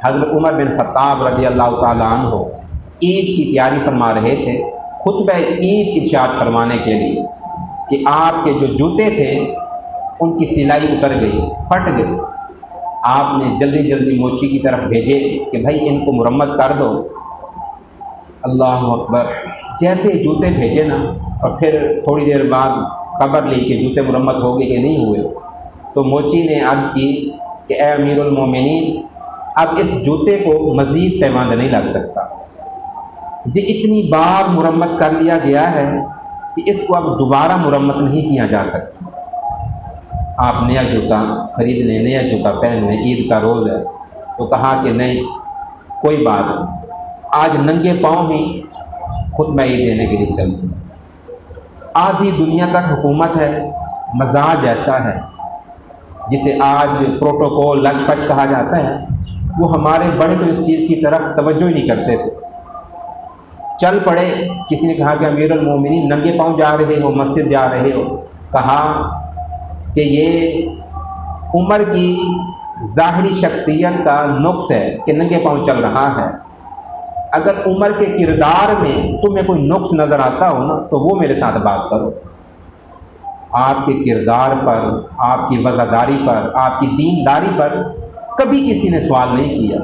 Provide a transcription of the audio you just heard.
حضرت عمر بن خطاب رضی اللہ تعالیٰ عنہ عید کی تیاری فرما رہے تھے، خطبہ عید ارشاد فرمانے کے لیے کہ آپ کے جو جوتے تھے ان کی سلائی اتر گئی، پھٹ گئی۔ آپ نے جلدی جلدی موچی کی طرف بھیجے کہ بھائی ان کو مرمت کر دو۔ اللہ اکبر! جیسے جوتے بھیجے نا، اور پھر تھوڑی دیر بعد خبر لی کہ جوتے مرمت ہو گئے کہ نہیں ہوئے، تو موچی نے عرض کی کہ اے امیر المومنین، اب اس جوتے کو مزید پیماند نہیں لگ سکتا، یہ اتنی بار مرمت کر لیا گیا ہے کہ اس کو اب دوبارہ مرمت نہیں کیا جا سکتا۔ آپ نیا جوتا خرید لیں، نیا جوتا پہن لیں، عید کا روز ہے۔ تو کہا کہ نہیں، کوئی بات نہیں، آج ننگے پاؤں ہی خطبہ عید دینے کے لیے چلتے ہیں۔ آدھی دنیا کا حکومت ہے، مزاج ایسا ہے جسے آج پروٹوکول لش پش کہا جاتا ہے، وہ ہمارے بڑے تو اس چیز کی طرف توجہ ہی نہیں کرتے تھے۔ چل پڑے، کسی نے کہا کہ امیر المومنین ننگے پاؤں جا رہے ہو، مسجد جا رہے ہو؟ کہا کہ یہ عمر کی ظاہری شخصیت کا نقص ہے کہ ننگے پاؤں چل رہا ہے۔ اگر عمر کے کردار میں تمہیں کوئی نقص نظر آتا ہو نا تو وہ میرے ساتھ بات کرو۔ آپ کے کردار پر، آپ کی وفاداری پر، آپ کی دینداری پر کبھی کسی نے سوال نہیں کیا۔